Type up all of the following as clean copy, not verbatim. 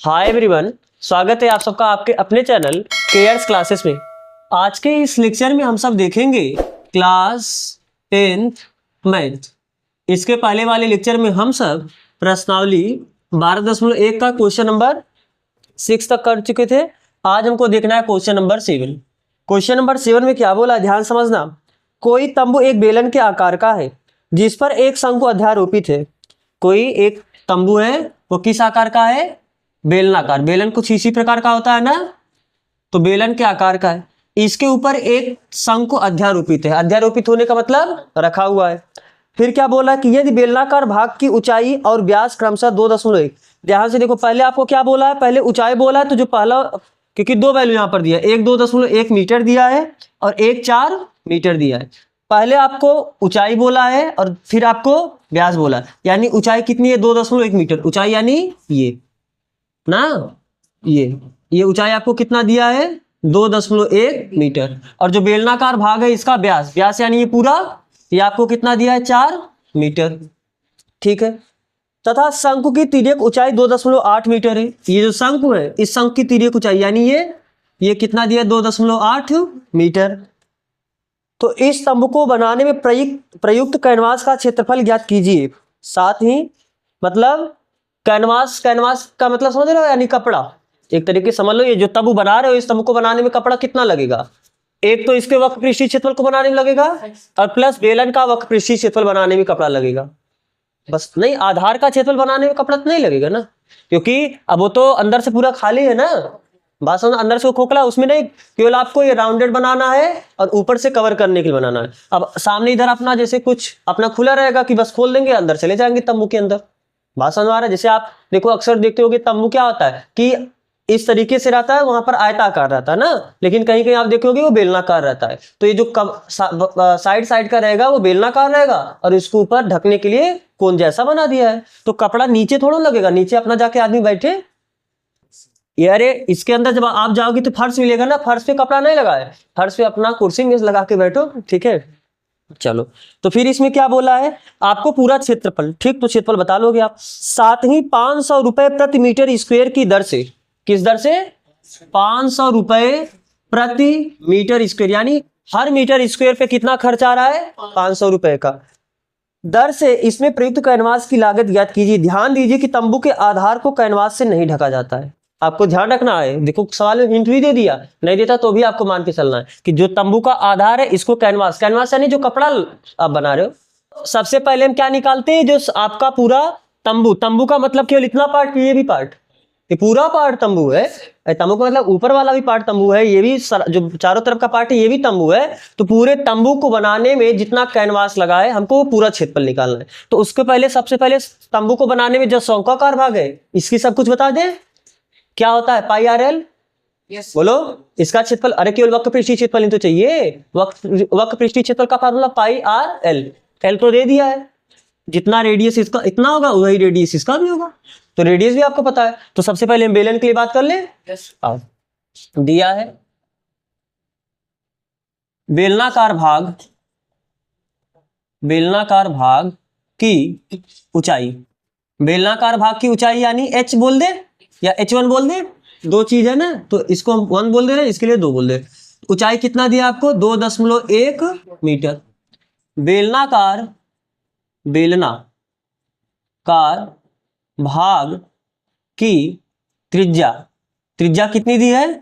Hi everyone, स्वागत है आप सबका आपके अपने चैनल केयर्स क्लासेस में। आज के इस लेक्चर में हम सब देखेंगे क्लास 10th मैथ। इसके पहले वाले लेक्चर में हम सब प्रश्नावली 12.1 का क्वेश्चन नंबर 6 तक कर चुके थे। आज हमको देखना है क्वेश्चन नंबर 7। क्वेश्चन नंबर 7 में क्या बोला, ध्यान समझना। कोई तंबू एक बेलन के आकार का है जिस पर एक शंकु अध्यारोपित है। कोई एक तंबू है, वो किस आकार का है? बेलनाकार। बेलन कुछ इसी प्रकार का होता है ना, तो बेलन के आकार का है। इसके ऊपर एक शंकु अध्यारोपित है। अध्यारोपित होने का मतलब रखा हुआ है। फिर क्या बोला कि यदि बेलनाकार भाग की ऊंचाई और व्यास क्रमशः 2.1। ध्यान से देखो, पहले आपको क्या बोला है, पहले ऊंचाई बोला है। तो जो पहला, क्योंकि दो वैल्यू यहां पर दिया है, एक 2.1 मीटर दिया है और एक 4 मीटर दिया है। पहले आपको ऊंचाई बोला है और फिर आपको व्यास बोला है। यानी ऊंचाई कितनी है? 2.1 मीटर। ऊंचाई यानी ये ना, ये ऊंचाई आपको कितना दिया है? 2.1 मीटर। और जो बेलनाकार भाग है इसका व्यास, व्यास यानी ये पूरा, ये आपको कितना दिया है? 4 मीटर। ठीक है। तथा शंकु की तिर्यक ऊंचाई 2.8 मीटर है। ये जो शंकु है, इस शंकु की तिर्यक ऊंचाई यानी ये कितना दिया है? 2.8 मीटर। तो इस तंबू को बनाने में प्रयुक्त कैनवास का क्षेत्रफल ज्ञात कीजिए। साथ ही मतलब कैनवास का मतलब समझ रहे हो, यानी कपड़ा। एक तरीके से समझ लो, ये जो तंबू बना रहे हो, इस तंबू को बनाने में कपड़ा कितना लगेगा? एक तो इसके वक्र पृष्ठीय क्षेत्रफल को बनाने में लगेगा और प्लस बेलन का वक्र पृष्ठीय क्षेत्रफल बनाने में कपड़ा लगेगा। बस नहीं, आधार का क्षेत्रफल बनाने में कपड़ा तो नहीं लगेगा ना, क्योंकि अब वो तो अंदर से पूरा खाली है ना। बात समझ, अंदर से वो खोखला, उसमें नहीं, केवल आपको ये राउंडेड बनाना है और ऊपर से कवर करने के लिए बनाना है। अब सामने इधर अपना जैसे कुछ अपना खुला रहेगा कि बस खोल देंगे, अंदर चले जाएंगे तंबू के अंदर। बात समझ आ रहा है? जैसे आप देखो, अक्सर देखते होगे तंबू क्या होता है कि इस तरीके से रहता है, वहां पर आयताकार रहता है ना, लेकिन कहीं कहीं आप देखोगे वो बेलनाकार रहता है। तो ये जो साइड का रहेगा वो बेलनाकार रहेगा और इसको ऊपर ढकने के लिए कोन जैसा बना दिया है। तो कपड़ा नीचे थोड़ा लगेगा, नीचे अपना जाके आदमी बैठे। यारे इसके अंदर जब आप जाओगे तो फर्श मिलेगा ना, फर्श पे कपड़ा नहीं लगा है, फर्श पे अपना कुर्सी में लगा के बैठो। ठीक है, चलो। तो फिर इसमें क्या बोला है, आपको पूरा क्षेत्रफल, ठीक, तो क्षेत्रफल बता लोगे आप। साथ ही 500 रुपए प्रति मीटर स्क्वायर की दर से, किस दर से? 500 रुपए प्रति मीटर स्क्वायर, यानी हर मीटर स्क्वायर पे कितना खर्च आ रहा है? 500 रुपए का दर से इसमें प्रयुक्त कैनवास की लागत ज्ञात कीजिए। ध्यान दीजिए कि तंबू के आधार को कैनवास से नहीं ढका जाता है। आपको ध्यान रखना है। देखो सवाल में हिंट भी दे दिया, नहीं देता तो भी आपको मान के चलना है कि जो तंबू का आधार है इसको कैनवास यानी जो कपड़ा आप बना रहे हो। सबसे पहले हम क्या निकालते हैं? जो आपका पूरा तंबू का मतलब केवल इतना पार्ट, ये भी पार्ट, ये पूरा पार्ट तंबू है। तंबू का मतलब ऊपर वाला भी पार्ट तंबू है, ये भी जो चारों तरफ का पार्ट है ये भी तंबू है। तो पूरे तंबू को बनाने में जितना कैनवास लगा है, हमको पूरा क्षेत्रफल निकालना है। तो उसके पहले सबसे पहले तंबू को बनाने में जो शंक्वाकार भाग है, इसकी सब कुछ बता दे। क्या होता है? पाई आर एल। बोलो इसका क्षेत्रफल। अरे केवल वक्र पृष्ठीय क्षेत्रफल नहीं तो चाहिए, वक्र पृष्ठीय क्षेत्रफल का फार्मूला पाई आर एल। एल तो दे दिया है, जितना रेडियस इसका इतना होगा वही रेडियस इसका भी होगा। तो रेडियस भी आपको पता है। तो सबसे पहले हम बेलन के लिए बात कर ले। दिया है बेलनाकार भाग की ऊंचाई। बेलनाकार भाग की ऊंचाई यानी h बोल दे या h1 बोल दे, दो चीज है ना, तो इसको हम 1 बोल दे रहे हैं, इसके लिए 2 बोल दे। ऊंचाई कितना दिया आपको? 2.1 मीटर। बेलनाकार भाग की त्रिज्या कितनी दी है?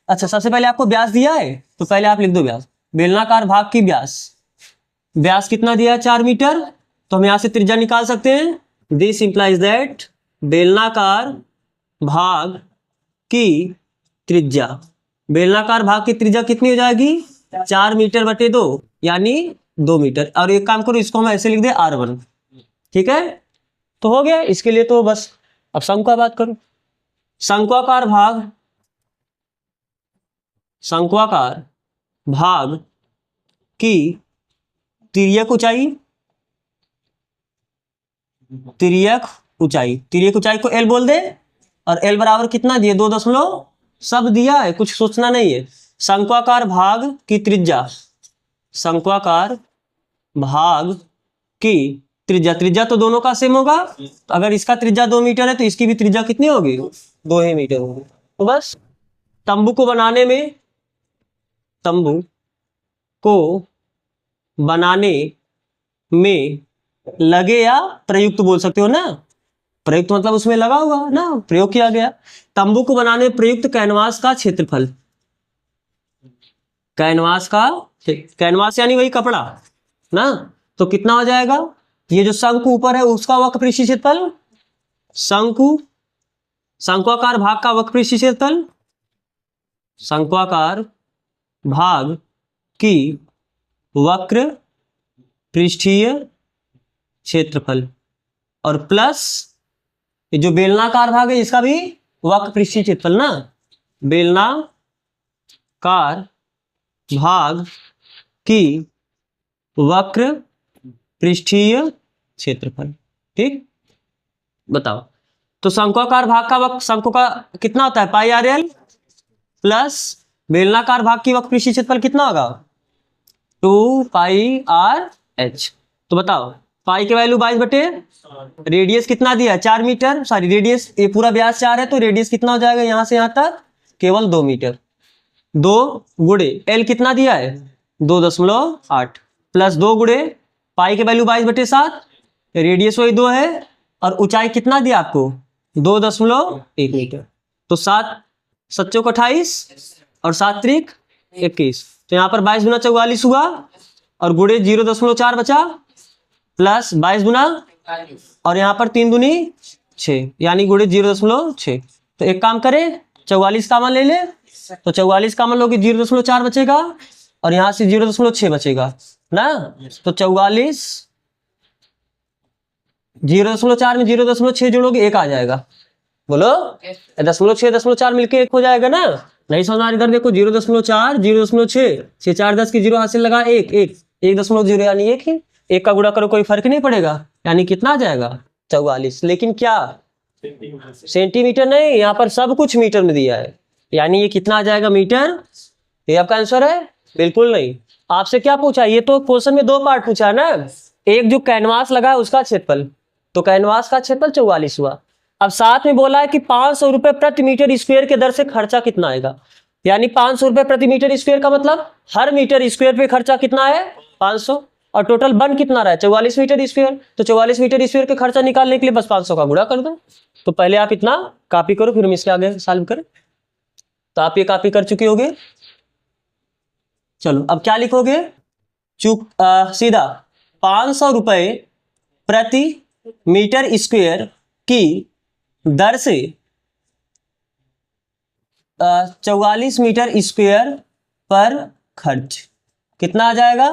अच्छा, सबसे पहले आपको व्यास दिया है, तो पहले आप लिख दो व्यास। बेलनाकार भाग की व्यास कितना दिया है? 4 मीटर। तो हम यहां से त्रिज्या निकाल सकते हैं। दिस इंप्लाइज दैट बेलनाकार भाग की त्रिज्या कितनी हो जाएगी? 4 मीटर बटे 2 यानी 2 मीटर। और एक काम करो, इसको हम ऐसे लिख दे R1। ठीक है, तो हो गया। इसके लिए तो बस अब शंकु का बात करो। शंक्वाकार भाग की तिर्यक ऊंचाई को L बोल दे। और L बराबर कितना दिए? 2 दशमलव सब दिया है, कुछ सोचना नहीं है। शंक्वाकार भाग की त्रिज्या तो दोनों का सेम होगा। तो अगर इसका त्रिज्या 2 मीटर है तो इसकी भी त्रिज्या कितनी होगी? 2 ही मीटर होगी। तो बस तंबू को बनाने में लगे या प्रयुक्त बोल सकते हो ना, प्रयुक्त मतलब उसमें लगा हुआ ना, प्रयोग किया गया। तंबू को बनाने में प्रयुक्त कैनवास का क्षेत्रफल, कैनवास यानी वही कपड़ा ना, तो कितना हो जाएगा? ये जो शंकु ऊपर है उसका वक्रपृष्ठीय क्षेत्रफल, शंक्वाकार भाग का वक्रपृष्ठीय क्षेत्रफल, शंक्वाकार भाग की वक्र पृष्ठीय क्षेत्रफल, और प्लस ये जो बेलनाकार भाग है इसका भी वक्र पृष्ठीय क्षेत्रफल ना, बेलनाकार भाग की वक्र पृष्ठीय क्षेत्रफल। ठीक, बताओ। तो शंक्वाकार भाग का वक्र, शंकु का कितना होता है? पाई आर एल, प्लस बेलनाकार भाग की वक्र पृष्ठीय क्षेत्रफल कितना होगा? 2 पाई आर एच। तो बताओ, पाई की वैल्यू 22 बटे, रेडियस कितना दिया है? 4 मीटर, सॉरी रेडियस, ये पूरा व्यास 4 है तो रेडियस कितना हो जाएगा यहां से यहां तक? केवल 2 मीटर। 2 गुणे एल कितना दिया है? 2.8, प्लस 2 गुणे पाई की वैल्यू 22 बटे 7, रेडियस वही 2 है, और ऊंचाई कितना दिया आपको? 2.1 मीटर। तो 7 7 28 और 7 त्रिक 21, तो यहाँ पर 22 गुना 44 हुआ, और गुणे 0.4 बचा, प्लस 22 गुना, और यहाँ पर 3 दूनी 6, यानी गुणे 0.6। तो एक काम करें, 44 कामन ले ले, तो 44 कामन लोगे 0.4 बचेगा, और यहाँ से 0.6 बचेगा ना, तो 44 0.4 में 0.6 जोड़ोगे 1 आ जाएगा। बोलो, 0.6 0.4 मिलके 1 हो जाएगा ना? नहीं समझ, इधर देखो, 0.4 0.6, 6 4 10 की 0 हाथ से लगा 1 1 1.0 यानी 1 ही, 1 का गुणा करो कोई फर्क नहीं पड़ेगा, यानी कितना आ जाएगा? 44। लेकिन क्या सेंटीमीटर नहीं, यहाँ पर सब कुछ मीटर में दिया है, यानी ये कितना आ जाएगा? मीटर। ये आपका आंसर है? बिल्कुल नहीं। आपसे क्या पूछा? ये तो क्वेश्चन में 2 पार्ट पूछा है ना, एक जो कैनवास लगा है उसका क्षेत्रफल, तो कैनवास का क्षेत्रफल 44 हुआ। अब साथ में बोला है कि 500 रुपए प्रति मीटर स्क्वायर के दर से खर्चा कितना आएगा, यानी 500 रुपए प्रति मीटर स्क्वायर का मतलब हर मीटर स्क्वायर पे खर्चा कितना है? 500, और टोटल बन कितना रहा है? 44 मीटर स्क्वायर। तो 44 मीटर स्क्वायर का खर्चा निकालने के लिए बस 500 का गुणा कर दो। तो पहले आप इतना कॉपी करो, फिर हम इसके आगे सॉल्व करें। तो आप ये कॉपी कर चुके होगे। चलो अब क्या लिखोगे? सीधा 500 रुपए प्रति मीटर स्क्वायर की दर से 44 मीटर स्क्वायर पर खर्च कितना आ जाएगा?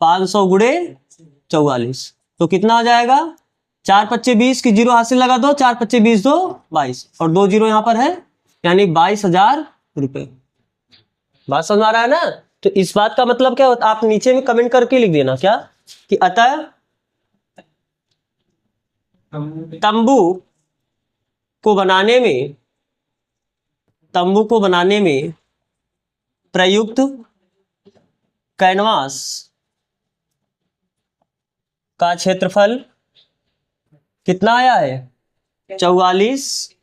500 गुणे 44, तो कितना आ जाएगा? 4 5 20 की 0 हासिल लगा दो, 4 5 20 2 22, और 2 0 यहाँ पर है, यानी 22,000 रुपए। बात समझ आ रहा है ना? तो इस बात का मतलब क्या होता है, आप नीचे में कमेंट करके लिख देना क्या, कि अतः तंबू को बनाने में प्रयुक्त कैनवास का क्षेत्रफल कितना आया है? 44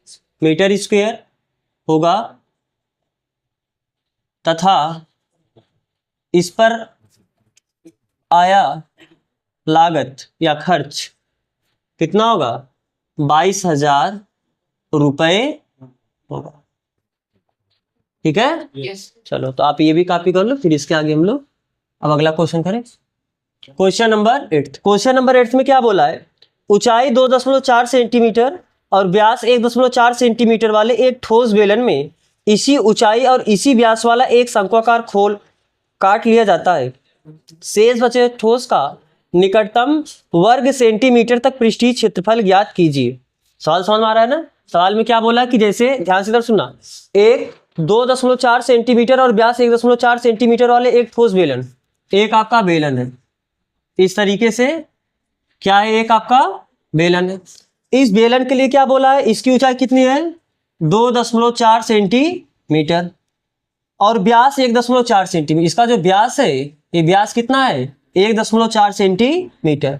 मीटर स्क्वायर होगा, तथा इस पर आया लागत या खर्च कितना होगा? 22,000 रुपए होगा। ठीक है? यस। चलो तो आप ये भी कॉपी कर लो, फिर इसके आगे हम लोग अब अगला क्वेश्चन करें। Question number 8। क्वेश्चन नंबर 8 में क्या बोला है? ऊंचाई 2.4 सेंटीमीटर और व्यास 1.4 सेंटीमीटर वाले एक ठोस बेलन में इसी ऊंचाई और इसी व्यास वाला एक शंक्वाकार खोल काट लिया जाता है। शेष बचे ठोस का निकटतम वर्ग सेंटीमीटर तक पृष्ठीय क्षेत्रफल ज्ञात कीजिए। सवाल समझ में आ रहा है ना? सवाल में क्या बोला कि जैसे ध्यान से इधर सुनना, एक 2.4 सेंटीमीटर और व्यास 1.4 सेंटीमीटर वाले एक ठोस बेलन, एक आपका बेलन है, इस तरीके से क्या है? एक आपका बेलन है। इस बेलन के लिए क्या बोला है? इसकी ऊंचाई कितनी है? 2.4 सेंटीमीटर और व्यास 1.4 सेंटीमीटर। इसका जो व्यास है, ये व्यास कितना है? 1.4 सेंटीमीटर।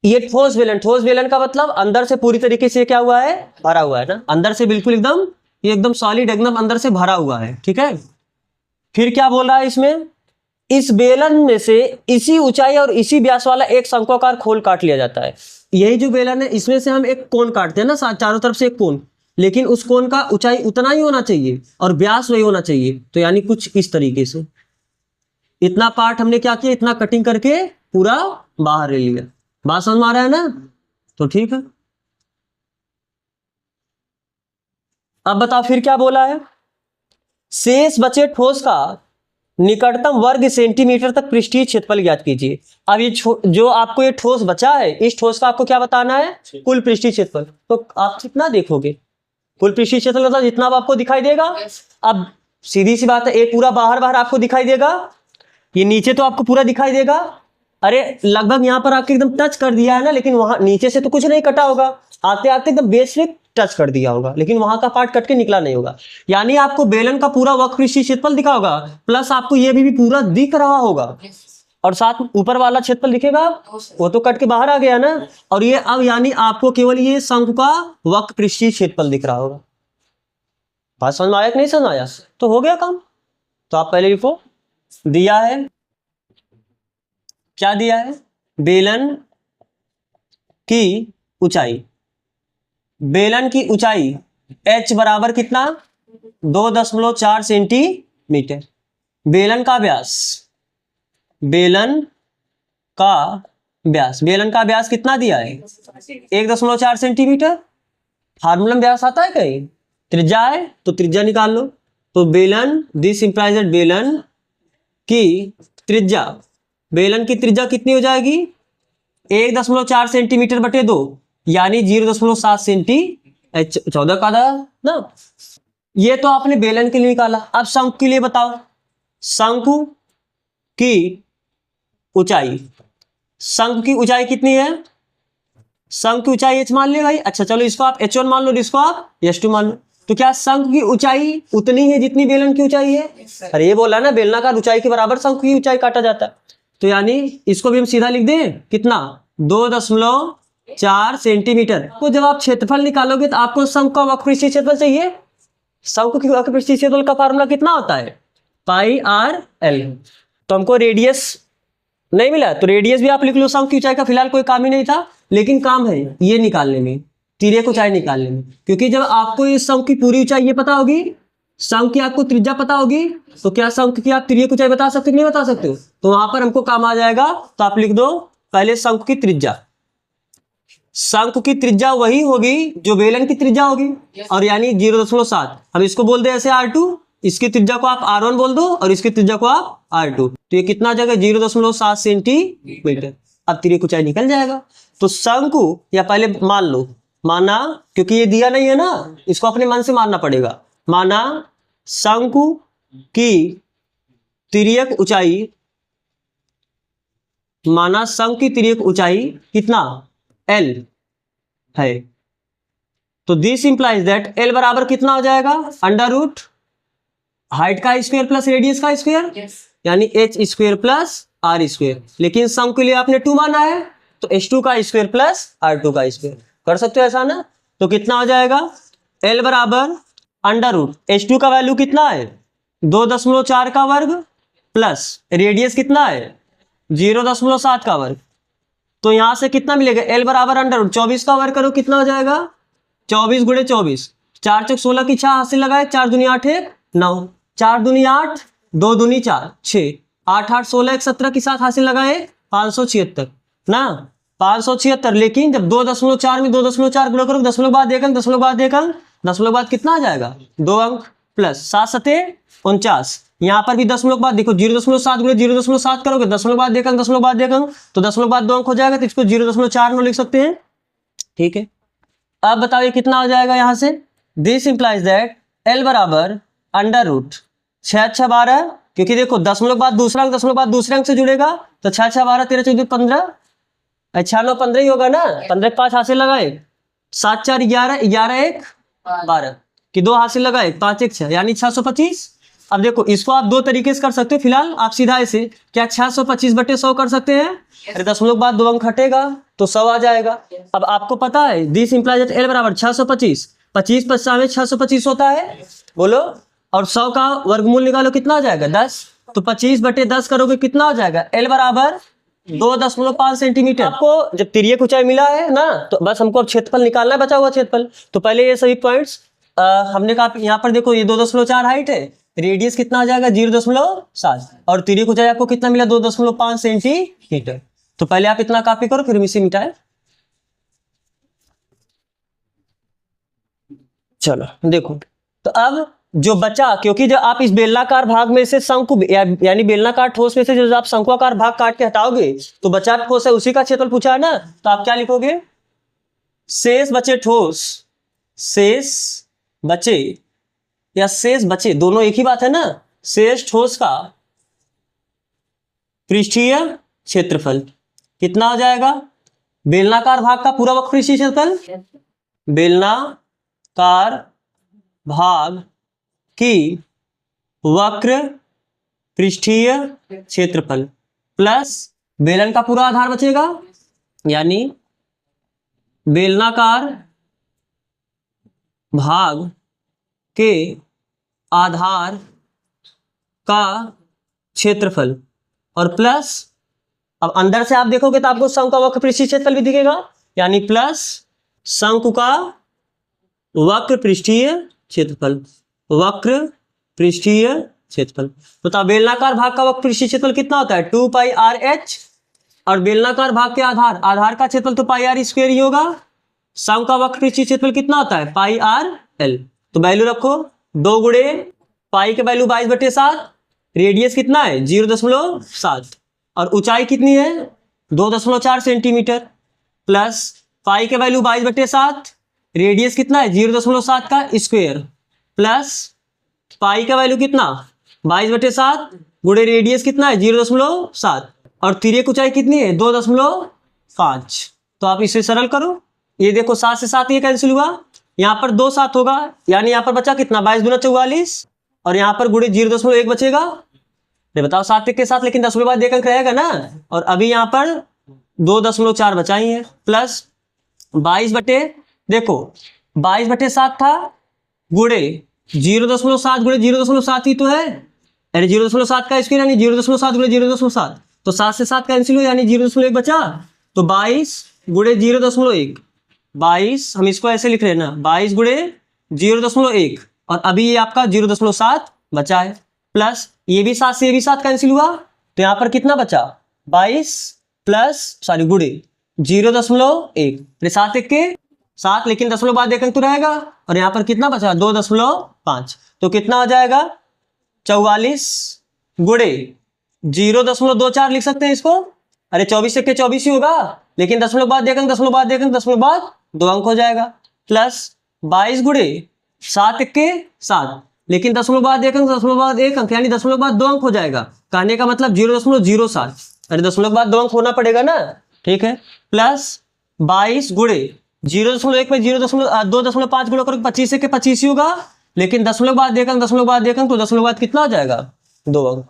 ये ठोस बेलन का मतलब अंदर से पूरी तरीके से क्या हुआ है, भरा हुआ है ना, अंदर से बिल्कुल एकदम, ये एकदम सॉलिड एकदम अंदर से भरा हुआ है, ठीक है। फिर क्या बोल रहा है इसमें, इस बेलन में से इसी ऊंचाई और इसी व्यास वाला एक शंक्वाकार खोल काट लिया जाता है। यही जो बेलन है इसमें से हम एक कोन काटते हैं ना, चारों तरफ से एक कोन, लेकिन उस कोन का ऊंचाई उतना ही होना चाहिए और व्यास वही होना चाहिए। तो यानी कुछ इस तरीके से इतना पार्ट हमने क्या किया, इतना कटिंग करके पूरा बाहर ले लिया। बात समझ में आ रहा है ना, तो ठीक है। अब बताओ फिर क्या बोला है, शेष बचे ठोस का निकटतम वर्ग सेंटीमीटर तक पृष्ठीय क्षेत्रफल ज्ञात कीजिए। अब ये जो आपको ये ठोस बचा है, इस ठोस का आपको क्या बताना है, कुल पृष्ठीय क्षेत्रफल। तो आप कितना देखोगे, कुल पृष्ठीय क्षेत्रफल का जितना आपको दिखाई देगा। अब सीधी सी बात है, एक पूरा बाहर बाहर आपको दिखाई देगा, ये नीचे तो आपको पूरा दिखाई देगा। अरे लगभग यहाँ पर आके एकदम टच कर दिया है ना, लेकिन वहां नीचे से तो कुछ नहीं कटा होगा, आते आते एकदम बेस से टच कर दिया होगा, लेकिन वहां का पार्ट कट के निकला नहीं होगा। यानी आपको बेलन का पूरा वक्र पृष्ठीय क्षेत्रफल दिखा होगा, प्लस आपको ये भी पूरा दिख रहा होगा, और साथ ऊपर वाला क्षेत्रफल दिखेगा, वो तो कट के बाहर आ गया ना। और ये अब यानी आपको केवल ये शंकु का वक्र पृष्ठीय क्षेत्रफल दिख रहा होगा। बात समझ में आया कि नहीं समझ आया, तो हो गया काम। तो आप पहले लिखो, दिया है, क्या दिया है, बेलन की ऊंचाई, बेलन की ऊंचाई h बराबर कितना, 2.4 सेंटीमीटर। बेलन का व्यास, बेलन का व्यास, बेलन का व्यास कितना दिया है, 1.4 सेंटीमीटर। फार्मूला में व्यास आता है कहीं, त्रिज्या है तो त्रिज्या निकाल लो। तो बेलन, दिस इंप्लाइज दैट बेलन की त्रिज्या, बेलन की त्रिज्या कितनी हो जाएगी, 1.4 सेंटीमीटर बटे 2, यानी 0.7 सेंटी, 14 का ना। ये तो आपने बेलन के लिए निकाला। अब शंकु के लिए बताओ, शंकु की ऊंचाई, शंकु की ऊंचाई कितनी है, शंकु की ऊंचाई h मान ले भाई। अच्छा चलो इसको आप h1 मान लो, इसको आप h2 मान लो। तो क्या शंकु की ऊंचाई उतनी है जितनी बेलन की ऊंचाई है? अरे ये बोला ना, बेलनाकार ऊंचाई के बराबर शंकु की ऊंचाई काटा जाता है। तो यानी इसको भी हम सीधा लिख दें, कितना, 2.4 सेंटीमीटर। तो जब आप क्षेत्रफल निकालोगे तो आपको शंकु का वक्र पृष्ठीय क्षेत्रफल चाहिए। शंकु की वक्र पृष्ठीय क्षेत्रफल का फार्मूला कितना होता है, πr/l। तो हमको रेडियस नहीं मिला, तो रेडियस भी आप लिख लो शंकु की ऊंचाई का। फिलहाल कोई काम ही नहीं था, लेकिन काम है ये निकालने में, तिर्यक ऊंचाई निकालने में। क्योंकि जब आपको इस शंकु की पूरी ऊंचाई ये पता होगी, शंकु की आपको त्रिज्या पता होगी, तो क्या शंकु की आप तिर्यक ऊंचाई बता सकते हो, नहीं बता सकते हो? तो वहां पर हमको काम आ जाएगा। तो आप लिख दो पहले शंकु की त्रिज्या, शंकु की त्रिज्या वही होगी जो बेलन की त्रिज्या होगी, और यानी 0.7। हम इसको बोल दे ऐसे r2, इसकी त्रिज्या को आप r1 बोल दो और इसकी त्रिज्या को आप r2। तो ये कितना आ जाएगा, 0.7 सेंटीमीटर। अब तिर्यक ऊंचाई निकल जाएगा। तो शंकु, या पहले मान लो, माना, क्योंकि ये दिया नहीं है ना, इसको अपने मन से मानना पड़ेगा। माना शंकु की तिर्यक ऊंचाई, माना शंकु की तिर्यक ऊंचाई कितना, l है। तो दिस इंप्लाइज दैट l बराबर कितना हो जाएगा, अंडर रूट हाइट का स्क्वायर प्लस रेडियस का स्क्वायर, यानी h square plus r square. लेकिन शंकु के लिए आपने 2 माना है, तो h2 का स्क्वायर प्लस r2 का स्क्वायर। कर सकते हो ऐसा ना। तो कितना हो जाएगा, l बराबर अंडर रूट h2 का वैल्यू कितना है, 2.4 का वर्ग प्लस रेडियस कितना है, 0.7 का वर्ग। तो यहां से कितना मिलेगा, l बराबर अंडर रूट 24 का वर्ग करो, कितना हो जाएगा, 24 गुणे 24, 4 चौक 16 की 6 हाथ से लगाए, 4 दूनी 8 1 9, 4 दूनी 8, 2 दूनी 4 6, 8 8 16 1 17 की 7 हाथ से लगाए, 576 ना, 576। लेकिन जब 2.4 में 2.4 गुणा करो, दशमलव बाद एक अंक, दशमलव बाद एक अंक, दशमलव बाद कितना आ जाएगा, 2 अंक, प्लस 7 7 49। यहाँ पर भी दशमलव बाद देखो, 0.7 गुणे 0.7 करोगे, दशमलव बाद एक अंक, दशमलव बाद एक अंक, तो दशमलव बाद 2 अंक हो जाएगा। तो इसको 0.4 लिख सकते हैं, ठीक है। अब बताओ ये कितना हो जाएगा यहाँ से, दिस इंप्लाइज दैट l बराबर अंडर रूट 6 6 12, क्योंकि देखो दशमलव बाद दूसरा अंक, दशमलव बाद दूसरे अंक से जुड़ेगा, तो 6 6 12 13 14 15, 6 9 15 ही होगा ना, 15 5 हाथ से लगाए, 7 4 11 11 1 12 कि 2 हाथ से लगाए, 5 1 6, यानी 625। अब देखो इसको आप 2 तरीके से कर सकते हो। फिलहाल आप सीधा ऐसे, क्या 625 बटे 100 कर सकते हैं, अरे दशमलव बाद 2 अंक हटेगा, तो 100 आ जाएगा। अब आपको पता है दिस इंप्लाइज दैट L बराबर 625, 25 50 में 625 होता है, बोलो। और 100 का वर्गमूल निकालो, कितना आ जाएगा 10। तो 25/10 करोगे कितना हो जाएगा, L बराबर 2.5 सेंटीमीटर। आपको जब तिर्यक ऊंचाई मिला है ना, तो बस हमको अब क्षेत्रफल निकालना है, बचा हुआ क्षेत्रफल। तो पहले ये सभी पॉइंट्स हमने कहा, यहाँ पर देखो ये 2.4 हाइट है, रेडियस कितना आ जाएगा 0.7, और तिर्यक ऊंचाई आपको कितना मिला 2.5 सेंटीमीटर। तो पहले आप इतना कॉपी करो, फिर इसे मिटाए। चलो देखो, तो अब जो बचा, क्योंकि जब आप इस बेलनाकार भाग में से शंकु यानी बेलनाकार ठोस में से जो आप शंकुआकार भाग काट के हटाओगे तो बचा ठोस है, उसी का क्षेत्रफल पूछा है ना, तो आप क्या लिखोगे, शेष बचे ठोस, शेष बचे या शेष बचे दोनों एक ही बात है ना, शेष ठोस का पृष्ठीय क्षेत्रफल कितना हो जाएगा, बेलनाकार भाग का पूरा वक्र पृष्ठीय क्षेत्रफल, बेलनाकार भाग की वक्र पृष्ठीय क्षेत्रफल प्लस बेलन का पूरा आधार बचेगा, यानी बेलनाकार भाग के आधार का क्षेत्रफल, और प्लस अब अंदर से आप देखोगे तो आपको शंकु का वक्र पृष्ठीय क्षेत्रफल भी दिखेगा, यानी प्लस शंकु का वक्र पृष्ठीय क्षेत्रफल, वक्र पृष्ठीय क्षेत्रफल। तो बेलनाकार भाग का वक्र पृष्ठीय क्षेत्रफल कितना होता है 2πr/h, और बेलनाकार भाग के आधार का क्षेत्रफल तो πr² ही होगा। शंकु का वक्र पृष्ठीय क्षेत्रफल कितना होता है πrl। तो वैल्यू रखो 2 गुणे पाई के वैल्यू 22/7, रेडियस कितना है 0.7, और ऊंचाई कितनी है 2.4 सेंटीमीटर, प्लस पाई के वैल्यू 22/7, रेडियस कितना है 0.7 का स्क्वायर, प्लस पाई का वैल्यू कितना 22/7 गुणे रेडियस कितना है 0.7, और तिर्यक ऊंचाई कितनी है 2.5। तो आप इसे सरल करो, ये देखो 7 से 7 ये कैंसिल हुआ, यहाँ पर 2 7 होगा, यानी यहाँ पर बचा कितना 22 दूना 44, और यहाँ पर गुणे 0.1 बचेगा। बताओ 7 के साथ, लेकिन 10 बाद एक अंक रहेगा ना, और अभी यहाँ पर 2.4 बचा ही है, प्लस 22/7 था गुणे 0.7 गुणे 0.7 ही तो है, यानी 0.7 का स्क्वायर, यानी 0.7 गुणे 0.7, तो 7 से 7 कैंसिल हो, यानी 0.1 बचा, तो 22 गुणे 0.1, 22 हम इसको ऐसे लिख रहे हैं ना, 22 गुणे 0.1, और अभी ये आपका 0.7 बचा है, प्लस ये भी 7 से ये भी 7 कैंसिल हुआ, तो यहाँ पर कितना बचा 22 प्लस गुणे 0.1, 7 1 के 7, लेकिन 10 बाद एक अंक तो रहेगा, और यहाँ पर कितना बचा 2.5, तो कितना आ जाएगा 44 गुणे 0.24 लिख सकते हैं इसको, अरे 24 के 24 ही होगा, लेकिन 10 बाद एक अंक, 10 बाद एक अंक, 10 बाद 2 अंक हो जाएगा, प्लस 22 गुणे 7 के 7, लेकिन 10 बाद एक अंक, 10 बाद एक अंक, यानी 10 बाद 2 अंक हो जाएगा, कहने का मतलब 0.07, अरे 10 बाद 2 अंक होना पड़ेगा ना, ठीक है, प्लस 22 गुणे 0.1 पे 2.5 गुणा करो 25 से के 25 ही होगा, लेकिन 10 बाद एक अंक, 10 बाद एक अंक, तो 10 बाद कितना हो जाएगा 2 अंक।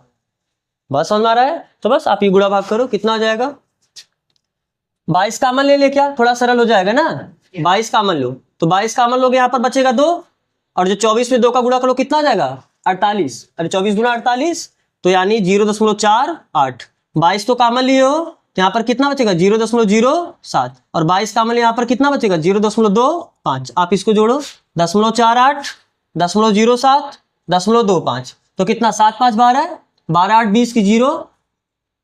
बस समझ आ रहा है, तो बस आप ये गुणा भाग करो, कितना आ जाएगा 22 कामन ले ले, क्या थोड़ा सरल हो जाएगा ना, 22 कामन लो, तो 22 कामन लोगे, यहाँ पर बचेगा 2, और जो 24 में 2 का गुणा करो कितना आ जाएगा 48, अरे 24 गुणा 48, तो यानी 0.48, 22 तो कामन लिए हो, तो यहाँ पर कितना बचेगा 0.07, और 22 कामन यहाँ पर कितना बचेगा 0.25, आप इसको जोड़ो 0.48 0.07 0.25, तो कितना 7 5 12 12 8 20 की 0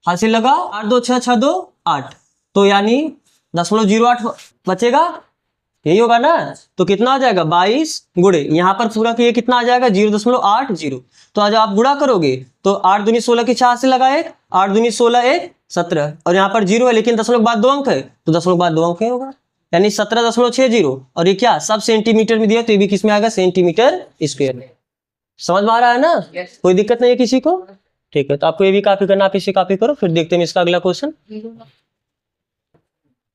हासिल लगा, 8 2 6 6 2 8, तो यानी 0.08 बचेगा, यही होगा ना, तो कितना आ जाएगा 22 गुणे यहाँ पर पूरा ये कितना आ जाएगा 0.80, तो आज आप गुणा करोगे तो 8 दूनी 16 की 6 से लगा 1, 8 दूनी 16 1 17, और यहाँ पर 0 है, लेकिन 10 बाद 2 अंक है, तो 10 बाद 2 अंक ही होगा, यानी 17.60, और ये क्या सब सेंटीमीटर में दिया, तो ये भी किस में आएगा सेंटीमीटर स्क्वायर में। समझ में आ रहा है ना, कोई दिक्कत नहीं है किसी को, ठीक है, तो आपको ये भी कॉपी करना, आप इसे कॉपी करो, फिर देखते हैं इसका अगला question.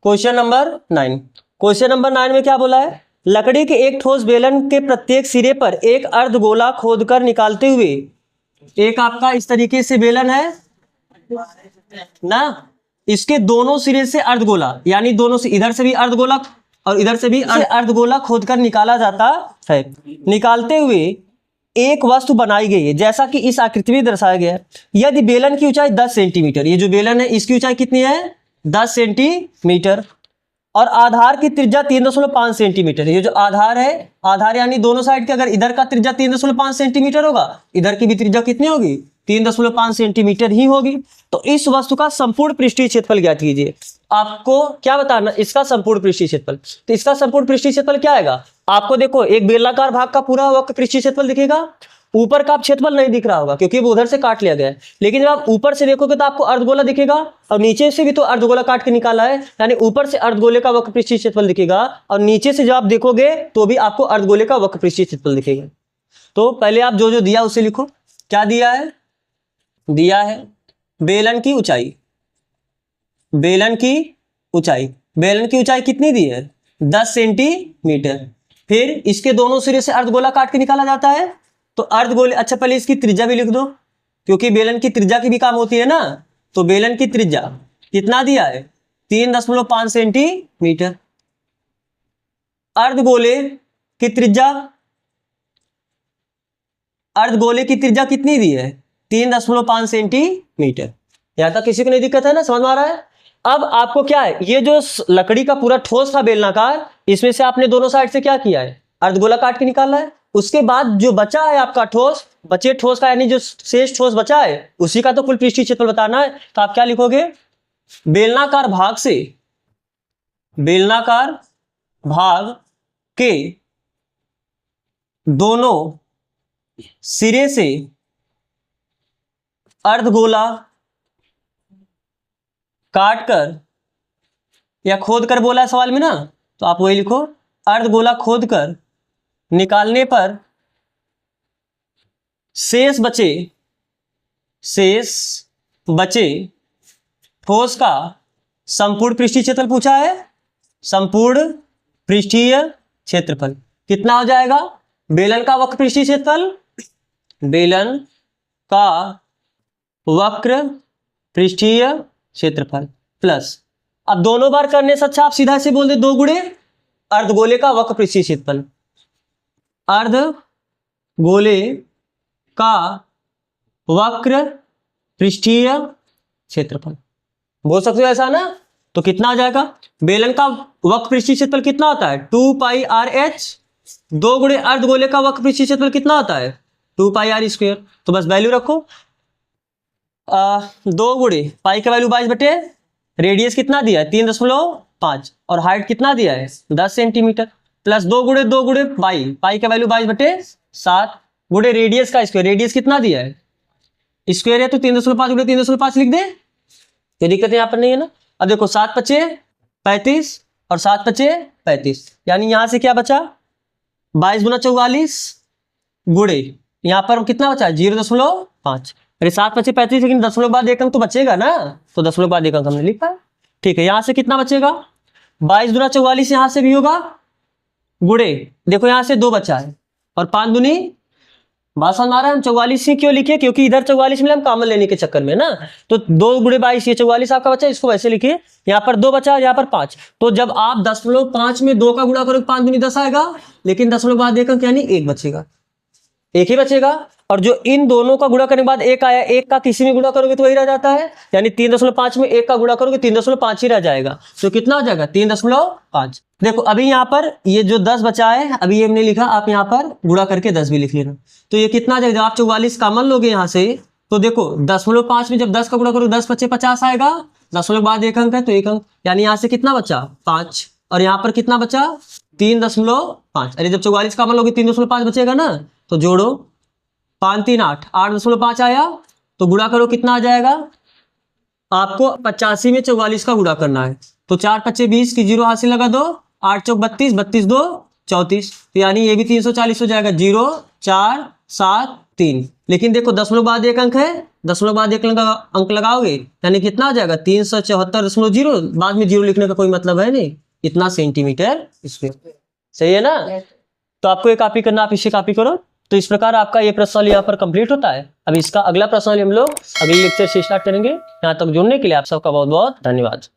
Question number 9, question number 9 में क्या बोला है, लकड़ी के एक ठोस बेलन के प्रत्येक सिरे पर एक अर्धगोला खोदकर निकालते हुए, एक आपका इस तरीके से बेलन है ना, इसके दोनों सिरे से अर्धगोला, यानी दोनों से, इधर से भी अर्धगोला और इधर से भी अर्धगोला खोदकर निकाला जाता है। निकालते हुए एक वस्तु बनाई गई है, जैसा कि इस आकृति में दर्शाया गया है। यदि बेलन की ऊंचाई 10 सेंटीमीटर, ये जो बेलन है इसकी ऊंचाई कितनी है 10 सेंटीमीटर, और आधार की त्रिज्या 3.5 सेंटीमीटर। ये जो आधार है, आधार यानी दोनों साइड के, अगर इधर का त्रिज्या 3.5 सेंटीमीटर होगा, इधर की भी त्रिज्या कितनी होगी 3.5 सेंटीमीटर ही होगी। तो इस वस्तु का संपूर्ण पृष्ठीय क्षेत्रफल ज्ञात कीजिए। आपको क्या बताना, इसका संपूर्ण पृष्ठीय क्षेत्रफल। तो इसका संपूर्ण पृष्ठीय क्षेत्रफल क्या आएगा, आपको देखो एक बेलनाकार भाग का पूरा वक्र पृष्ठीय क्षेत्रफल दिखेगा, ऊपर का क्षेत्रफल नहीं दिख रहा होगा क्योंकि वो उधर से काट लिया गया है। लेकिन जब आप ऊपर से देखोगे तो आपको अर्धगोला दिखेगा, और नीचे से भी तो अर्धगोला काट के निकाला है, यानी ऊपर से अर्धगोले का वक्र पृष्ठीय क्षेत्रफल दिखेगा, और नीचे से जब आप देखोगे तो भी आपको अर्धगोले का वक्र पृष्ठीय क्षेत्रफल दिखेगा। तो पहले आप जो जो दिया उसे लिखो। क्या दिया है, दिया है बेलन की ऊंचाई, बेलन की ऊंचाई, बेलन की ऊंचाई कितनी दी है 10 सेंटीमीटर। फिर इसके दोनों सिरे से अर्धगोला काट के निकाला जाता है, तो अर्धगोले, अच्छा पहले इसकी त्रिज्या भी लिख दो क्योंकि बेलन की त्रिज्या की भी काम होती है ना। तो बेलन की त्रिज्या कितना दिया है 3.5 सेंटीमीटर। अर्धगोले की त्रिज्या, अर्धगोले की त्रिज्या कितनी दी है 3.5 सेंटीमीटर। यहां तक किसी को नहीं दिक्कत है ना, समझ में आ रहा है। अब आपको क्या है, ये जो लकड़ी का पूरा ठोस था बेलनाकार, इसमें से आपने दोनों साइड से क्या किया है अर्धगोला काट के निकाला है। उसके बाद जो बचा है आपका ठोस, बचे ठोस का यानी जो शेष ठोस बचा है उसी का तो कुल पृष्ठीय क्षेत्रफल बताना है। तो आप क्या लिखोगे, बेलनाकार भाग से, बेलनाकार भाग के दोनों सिरे से अर्धगोला काटकर या खोदकर बोला है सवाल में ना, तो आप वही लिखो, अर्धगोला खोदकर निकालने पर शेष बचे ठोस का संपूर्ण पृष्ठीय क्षेत्रफल पूछा है। संपूर्ण पृष्ठीय क्षेत्रफल कितना हो जाएगा, बेलन का वक्र पृष्ठीय क्षेत्रफल, बेलन का वक्र पृष्ठीय क्षेत्रफल प्लस, अब दोनों बार करने से अच्छा आप सीधा से बोल दे 2 गुणे अर्धगोले का वक्र पृष्ठीय क्षेत्रफल, अर्धगोले का वक्र पृष्ठीय क्षेत्रफल बोल सकते हो ऐसा ना। तो कितना आ जाएगा, बेलन का वक्र पृष्ठीय क्षेत्रफल कितना होता है 2 पाई आर एच, 2 गुणे अर्धगोले का वक्र पृष्ठीय क्षेत्रफल कितना होता है 2 पाई आर स्क्वायर। तो बस वैल्यू रखो, 2 गुणे पाई का वैल्यू 22 बटे रेडियस कितना दिया है 3.5 और हाइट कितना दिया है 10 सेंटीमीटर, प्लस 2 गुणे पाई, पाई का वैल्यू 22 बटे 7 गुणे रेडियस का स्क्वायर, रेडियस कितना दिया है स्क्वायर है तो 3.5 गुणे 3.5 लिख दे, कोई दिक्कत यहाँ पर नहीं है ना। अब देखो 7 पचे 35 और 7 पचे 35, यानी यहां से क्या बचा 22 गुना 44 गुणे यहाँ पर कितना बचा 0.5। अरे 7 पचे 35, लेकिन 10 बाद एक अंक तो बचेगा ना, तो 10 बाद एक अंक हमने लिखा। ठीक है, यहां से कितना बचेगा 22 गुना 44, यहां से भी होगा गुणे, देखो यहां से 2 बचा है और 5 दूनी, बात समझ आ रहा है। हम 44 ही क्यों लिखे, क्योंकि इधर 44 मिला हम कॉमन लेने के चक्कर में ना, तो 2 गुणे 22 ये 44 आपका बचा, इसको वैसे लिखिए, यहाँ पर 2 बचा, यहाँ पर 5। तो जब आप 10.5 में 2 का गुणा करोगे 5 दूनी 10 आएगा, लेकिन 10 बाद एक अंक यानी 1 बचेगा, 1 ही बचेगा। और जो इन दोनों का गुणा करने के बाद 1 आया, 1 का किसी में गुणा करोगे तो वही रह जाता है, यानी 3.5 में 1 का गुणा करोगे 3.5 ही रह जाएगा। तो कितना हो जाएगा 3.5। देखो अभी यहाँ पर ये जो 10 बचा है, अभी ये हमने लिखा, आप यहाँ पर गुणा करके 10 भी लिख लेना। तो ये कितना आ जाएगा, जब आप 44 कॉमन लोगे यहाँ से, तो देखो 10.5 में जब 10 का गुणा करोगे 10 पचे 50 आएगा, 10 बाद एक अंक है तो 1 अंक, यानी यहाँ से कितना बचा 5, और यहाँ पर कितना बचा 3.5। अरे जब 44 कॉमन लोगे 3.5 बचेगा ना, तो जोड़ो 5 3 8, 8.5 आया, तो गुणा करो कितना आ जाएगा, आपको 85 में 44 का गुणा करना है, तो 4 पच्चे 20 की 0 हासिल लगा दो, 8 चौक 32, 32 2 34, तो यानी ये भी 340 हो जाएगा, 0 4 7 3। लेकिन देखो 10 बाद एक अंक है, 10 बाद एक अंक लगाओगे यानी कितना आ जाएगा 374.0, बाद में 0 लिखने का कोई मतलब है नहीं, इतना सेंटीमीटर स्क्वायर। सही है ना। तो आपको ये कॉपी करना, आप इसे कॉपी करो। तो इस प्रकार आपका ये प्रश्नावली यहाँ पर कंप्लीट होता है। अब इसका अगला प्रश्नावली हम लोग अगले लेक्चर से स्टार्ट करेंगे। यहाँ तक जुड़ने के लिए आप सबका बहुत बहुत धन्यवाद।